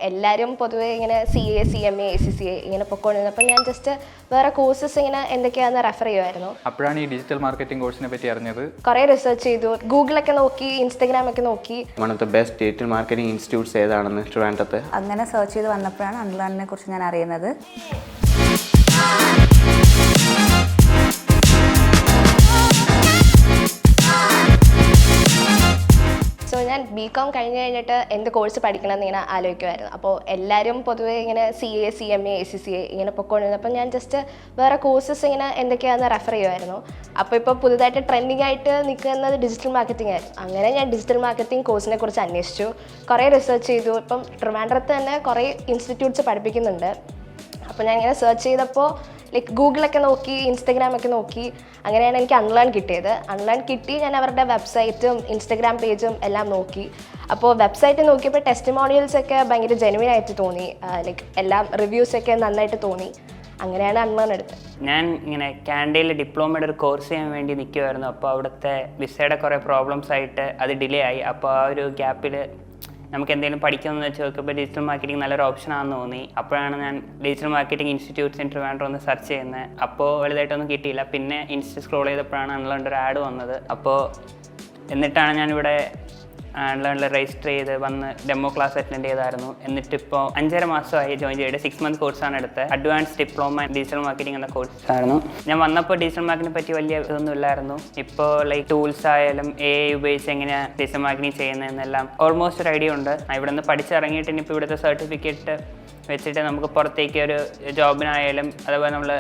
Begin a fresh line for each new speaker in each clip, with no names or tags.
എല്ലാവരും പൊതുവേ ഇങ്ങനെ CA CMA ACCA ഇങ്ങനെ പൊക്കോണ്ടിരുന്നത്. അപ്പോൾ ഞാൻ ജസ്റ്റ് വേറെ കോഴ്സസ് ഇങ്ങനെ എന്തൊക്കെയാണെന്ന് റെഫർ ചെയ്യുമായിരുന്നു.
അപ്പോഴാണ് ഈ ഡിജിറ്റൽ മാർക്കറ്റിംഗ് കോഴ്സിനെ പറ്റി അറിഞ്ഞത്.
കുറേ റിസർച്ച് ചെയ്തു, ഗൂഗിളൊക്കെ നോക്കി, ഇൻസ്റ്റഗ്രാമൊക്കെ നോക്കി.
One of the best digital marketing institutes ഏതാണെന്ന് ട്രിവാൻഡ്രത്ത്
അങ്ങനെ സെർച്ച് ചെയ്ത് വന്നപ്പോഴാണ് അൺലേണിനെ കുറിച്ച് ഞാൻ അറിയുന്നത്.
സോ ഞാൻ BCom കഴിഞ്ഞിട്ട് എന്ത് കോഴ്സ് പഠിക്കണമെന്ന് ഇങ്ങനെ ആലോചിക്കുമായിരുന്നു. അപ്പോൾ എല്ലാവരും പൊതുവേ ഇങ്ങനെ CA CMA ACCA ഇങ്ങനെ പൊക്കോണ്ടിരുന്നത്. അപ്പോൾ ഞാൻ ജസ്റ്റ് വേറെ കോഴ്സസ് ഇങ്ങനെ എന്തൊക്കെയാണെന്ന് റെഫർ ചെയ്യുമായിരുന്നു. അപ്പോൾ ഇപ്പോൾ പുതുതായിട്ട് ട്രെൻഡിങ് ആയിട്ട് നിൽക്കുന്നത് ഡിജിറ്റൽ മാർക്കറ്റിംഗ് ആയിരുന്നു. അങ്ങനെ ഞാൻ ഡിജിറ്റൽ മാർക്കറ്റിംഗ് കോഴ്സിനെ കുറിച്ച് അന്വേഷിച്ചു, കുറേ റിസർച്ച് ചെയ്തു. ഇപ്പം ട്രിവാൻഡ്രത്ത് തന്നെ കുറേ ഇൻസ്റ്റിറ്റ്യൂട്ട്സ് പഠിപ്പിക്കുന്നുണ്ട്. അപ്പോൾ ഞാൻ ഇങ്ങനെ സെർച്ച് ചെയ്തപ്പോൾ ഗൂഗിളൊക്കെ നോക്കി, ഇൻസ്റ്റഗ്രാമൊക്കെ നോക്കി. അങ്ങനെയാണ് എനിക്ക് അൺലേൺ കിട്ടിയത്. അൺലേൺ കിട്ടി ഞാൻ അവരുടെ വെബ്സൈറ്റും ഇൻസ്റ്റഗ്രാം പേജും എല്ലാം നോക്കി. അപ്പോൾ വെബ്സൈറ്റ് നോക്കിയപ്പോൾ ടെസ്റ്റിമോണിയൽസ് ഒക്കെ ഭയങ്കര ജെനുവിൻ ആയിട്ട് തോന്നി. എല്ലാം റിവ്യൂസൊക്കെ നന്നായിട്ട് തോന്നി. അങ്ങനെയാണ് അൺലേൺ എടുത്തത്.
ഞാൻ ഇങ്ങനെ കാനഡയിൽ ഡിപ്ലോമയുടെ ഒരു കോഴ്സ് ചെയ്യാൻ വേണ്ടി നിൽക്കുമായിരുന്നു. അപ്പോൾ അവിടുത്തെ വിസയുടെ കുറേ പ്രോബ്ലംസ് ആയിട്ട് അത് ഡിലേ ആയി. അപ്പോൾ ആ ഒരു ഗ്യാപ്പിൽ നമുക്ക് എന്തെങ്കിലും പഠിക്കണമെന്ന് വെച്ച് നോക്കുമ്പോൾ ഡിജിറ്റൽ മാർക്കറ്റിംഗ് നല്ലൊരു ഓപ്ഷനാണെന്ന് തോന്നി. അപ്പോഴാണ് ഞാൻ digital marketing institutes in Trivandrum ഒന്ന് സെർച്ച് ചെയ്യുന്നത്. അപ്പോൾ വലുതായിട്ടൊന്നും കിട്ടിയില്ല. പിന്നെ ഇൻസ്റ്റ സ്ക്രോൾ ചെയ്തപ്പോഴാണ് അൺലേണിൻ്റെ ഒരു ആഡ് വന്നത്. അപ്പോൾ എന്നിട്ടാണ് ഞാനിവിടെ അൺലേണിൽ രജിസ്റ്റർ ചെയ്ത് വന്ന് ഡെമോ ക്ലാസ് അറ്റൻഡ് ചെയ്തായിരുന്നു. എന്നിട്ടിപ്പോൾ 5.5 മാസമായി ജോയിൻ ചെയ്തിട്ട് 6 മന്ത് കോഴ്സാണ് എടുത്തത്. അഡ്വാൻസ് ഡിപ്ലോമ ഡിജിറ്റൽ മാർക്കറ്റിംഗ് എന്ന കോഴ്സായിരുന്നു. ഞാൻ വന്നപ്പോൾ ഡിജിറ്റൽ മാർക്കറ്റിനെ പറ്റി വലിയ ഇതൊന്നും ഇല്ലായിരുന്നു. ഇപ്പോൾ ടൂൾസ് ആയാലും AI ഉപയോഗിച്ച് എങ്ങനെയാണ് ഡിജിറ്റൽ മാർക്കറ്റിംഗ് ചെയ്യുന്നതെന്നെല്ലാം ഓൾമോസ്റ്റ് ഒരു ഐഡിയ ഉണ്ട്. ഇവിടെ നിന്ന് പഠിച്ചിറങ്ങിയിട്ട് ഇനിയിപ്പോൾ ഇവിടുത്തെ സർട്ടിഫിക്കറ്റ് വെച്ചിട്ട് നമുക്ക് പുറത്തേക്ക് ഒരു ജോബിനായാലും അതുപോലെ നമ്മൾ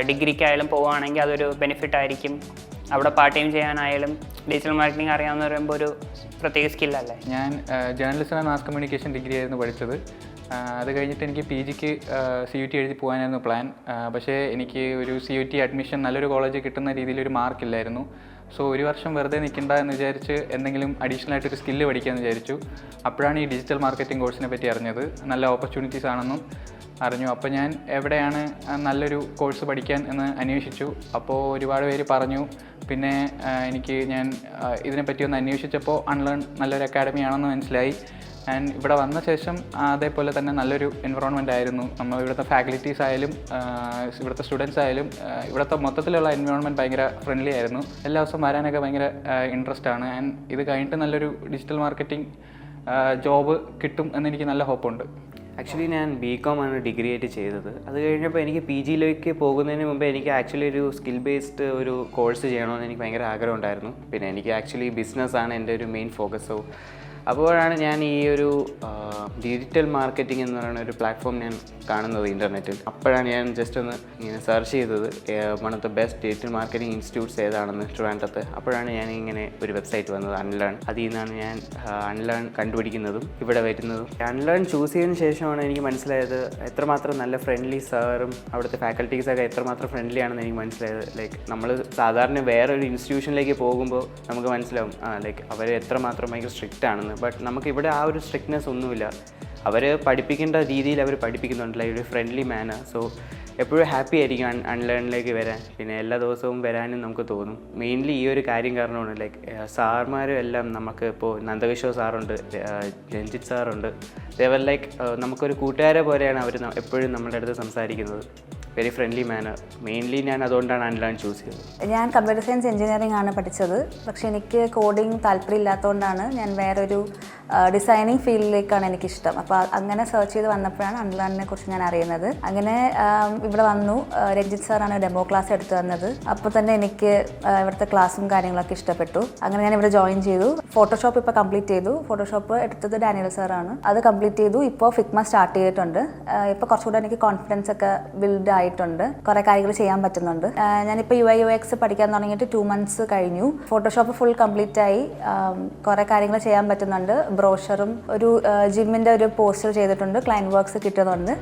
ഡിഗ്രിക്കായാലും പോവുകയാണെങ്കിൽ അതൊരു ബെനിഫിറ്റ് ആയിരിക്കും. അവിടെ പാർട്ട് ടൈം ചെയ്യാനായാലും ഡിജിറ്റൽ മാർക്കറ്റിംഗ് അറിയാമെന്ന് പറയുമ്പോൾ ഒരു പ്രത്യേക സ്കില്ലല്ലേ.
ഞാൻ journalism and mass communication degree ആയിരുന്നു പഠിച്ചത്. അത് കഴിഞ്ഞിട്ട് എനിക്ക് PGക്ക് CUT എഴുതി പോകാനായിരുന്നു പ്ലാൻ. പക്ഷേ എനിക്ക് ഒരു CUT അഡ്മിഷൻ നല്ലൊരു കോളേജ് കിട്ടുന്ന രീതിയിലൊരു മാർക്കില്ലായിരുന്നു. സോ ഒരു വർഷം വെറുതെ നിൽക്കണ്ട എന്ന് വിചാരിച്ച് എന്തെങ്കിലും അഡീഷണൽ ആയിട്ടൊരു സ്കില്ല് പഠിക്കാമെന്ന് വിചാരിച്ചു. അപ്പോഴാണ് ഈ ഡിജിറ്റൽ മാർക്കറ്റിംഗ് കോഴ്സിനെ പറ്റി അറിഞ്ഞത്. നല്ല ഓപ്പർച്യൂണിറ്റീസ് ആണെന്നും അറിഞ്ഞു. അപ്പോൾ ഞാൻ എവിടെയാണ് നല്ലൊരു കോഴ്സ് പഠിക്കാൻ എന്ന് അന്വേഷിച്ചു. അപ്പോൾ ഒരുപാട് പേര് പറഞ്ഞു. പിന്നെ ഞാൻ ഇതിനെപ്പറ്റി ഒന്ന് അന്വേഷിച്ചപ്പോൾ അൺലേൺ നല്ലൊരു അക്കാഡമി ആണെന്ന് മനസ്സിലായി. ആൻഡ് ഇവിടെ വന്ന ശേഷം അതേപോലെ തന്നെ നല്ലൊരു എൻവറോൺമെൻ്റ് ആയിരുന്നു. നമ്മൾ ഇവിടുത്തെ ഫാക്കൽറ്റീസ് ആയാലും ഇവിടുത്തെ സ്റ്റുഡൻസ് ആയാലും ഇവിടുത്തെ മൊത്തത്തിലുള്ള എൻവറോൺമെൻറ്റ് ഭയങ്കര ഫ്രണ്ട്ലി ആയിരുന്നു. എല്ലാ ദിവസവും വരാനൊക്കെ ഭയങ്കര ഇൻട്രസ്റ്റ് ആണ്. ആൻഡ് ഇത് കഴിഞ്ഞിട്ട് നല്ലൊരു ഡിജിറ്റൽ മാർക്കറ്റിംഗ് ജോബ് കിട്ടും എന്നെനിക്ക് നല്ല ഹോപ്പുണ്ട്.
ആക്ച്വലി ഞാൻ BCom ആണ് ഡിഗ്രി ആയിട്ട് ചെയ്തത്. അത് കഴിഞ്ഞപ്പോൾ എനിക്ക് PGയിലേക്ക് പോകുന്നതിന് മുമ്പ് എനിക്ക് ആക്ച്വലി ഒരു സ്കിൽ ബേസ്ഡ് ഒരു കോഴ്സ് ചെയ്യണമെന്ന് എനിക്ക് ഭയങ്കര ആഗ്രഹം ഉണ്ടായിരുന്നു. പിന്നെ എനിക്ക് ആക്ച്വലി ബിസിനസ്സാണ് എൻ്റെ ഒരു മെയിൻ ഫോക്കസ്. അപ്പോഴാണ് ഞാൻ ഈ ഒരു ഡിജിറ്റൽ മാർക്കറ്റിംഗ് എന്ന് പറയുന്ന ഒരു പ്ലാറ്റ്ഫോം ഞാൻ കാണുന്നത് ഇൻ്റർനെറ്റിൽ. അപ്പോഴാണ് ഞാൻ ജസ്റ്റ് ഒന്ന് ഇങ്ങനെ സെർച്ച് ചെയ്തത് one of the best digital marketing institutes ഏതാണെന്ന് ട്രിവാൻഡ്രത്ത്. അപ്പോഴാണ് ഞാൻ ഇങ്ങനെ ഒരു വെബ്സൈറ്റ് വന്നത് അൺലേൺ. അതിൽ നിന്നാണ് ഞാൻ അൺലേൺ കണ്ടുപിടിക്കുന്നതും ഇവിടെ വരുന്നതും. അൺലേൺ ചൂസ് ചെയ്തതിന് ശേഷമാണ് എനിക്ക് മനസ്സിലായത് എത്രമാത്രം നല്ല ഫ്രണ്ട്ലി സാറും അവിടുത്തെ ഫാക്കൽറ്റീസൊക്കെ എത്രമാത്രം ഫ്രണ്ട്ലി ആണെന്ന് എനിക്ക് മനസ്സിലായത്. നമ്മൾ സാധാരണ വേറൊരു ഇൻസ്റ്റിറ്റ്യൂഷനിലേക്ക് പോകുമ്പോൾ നമുക്ക് മനസ്സിലാവും അവർ എത്രമാത്രം ഭയങ്കര സ്ട്രിക്റ്റ് ആണെന്ന്. ബട്ട് നമുക്കിവിടെ ആ ഒരു സ്ട്രിക്ട്നെസ് ഒന്നുമില്ല. അവർ പഠിപ്പിക്കേണ്ട രീതിയിൽ അവർ പഠിപ്പിക്കുന്നുണ്ട്, ഒരു ഫ്രണ്ട്ലി മാനർ. സോ എപ്പോഴും ഹാപ്പി ആയിരിക്കും അൺലേണിലേക്ക് വരാൻ. പിന്നെ എല്ലാ ദിവസവും വരാനും നമുക്ക് തോന്നും. മെയിൻലി ഈ ഒരു കാര്യം കാരണമാണ് സാർമാരും എല്ലാം നമുക്ക് ഇപ്പോൾ നന്ദകിഷോർ സാറുണ്ട്, രഞ്ജിത്ത് സാറുണ്ട്. ദേവർ നമുക്കൊരു കൂട്ടുകാരെ പോലെയാണ് അവർ എപ്പോഴും നമ്മുടെ അടുത്ത് സംസാരിക്കുന്നത്. Very friendly manor. മെയിൻലി ഞാൻ അതുകൊണ്ടാണ് അൺലേൺ ചൂസ് ചെയ്തത്.
ഞാൻ കമ്പ്യൂട്ടർ സയൻസ് എഞ്ചിനീയറിംഗ് ആണ് പഠിച്ചത്. പക്ഷേ എനിക്ക് കോഡിങ് താല്പര്യമില്ലാത്തതുകൊണ്ടാണ് ഞാൻ വേറൊരു ഡിസൈനിങ് ഫീൽഡിലേക്കാണ് എനിക്കിഷ്ടം. അപ്പോൾ അങ്ങനെ സെർച്ച് ചെയ്ത് വന്നപ്പോഴാണ് അൺലേണിനെ കുറിച്ച് ഞാൻ അറിയുന്നത്. അങ്ങനെ ഇവിടെ വന്നു. രഞ്ജിത്ത് സാറാണ് ഡെമോ ക്ലാസ് എടുത്തു തന്നത്. അപ്പോൾ തന്നെ എനിക്ക് ഇവിടുത്തെ ക്ലാസ്സും കാര്യങ്ങളൊക്കെ ഇഷ്ടപ്പെട്ടു. അങ്ങനെ ഞാൻ ഇവിടെ ജോയിൻ ചെയ്തു. ഫോട്ടോഷോപ്പ് ഇപ്പോൾ കംപ്ലീറ്റ് ചെയ്തു. ഫോട്ടോഷോപ്പ് എടുത്തത് ഡാനിയൽ സാറാണ്. അത് കംപ്ലീറ്റ് ചെയ്തു. ഇപ്പോൾ ഫിഗ്മ സ്റ്റാർട്ട് ചെയ്തിട്ടുണ്ട്. ഇപ്പോൾ കുറച്ചുകൂടെ എനിക്ക് കോൺഫിഡൻസ് ഒക്കെ ബിൽഡ് ആയിട്ടുണ്ട്. കുറേ കാര്യങ്ങൾ ചെയ്യാൻ പറ്റുന്നുണ്ട്. ഞാനിപ്പോൾ UI UX പഠിക്കാൻ തുടങ്ങിയിട്ട് 2 months കഴിഞ്ഞു. ഫോട്ടോഷോപ്പ് ഫുൾ കംപ്ലീറ്റ് ആയി. കുറേ കാര്യങ്ങൾ ചെയ്യാൻ പറ്റുന്നുണ്ട്. ബ്രോഷറും ഒരു ജിമ്മിൻ്റെ ഒരു പോസ്റ്റർ ചെയ്തിട്ടുണ്ട്. ക്ലയൻറ്റ് വർക്ക്സ് കിട്ടുന്നുണ്ട്.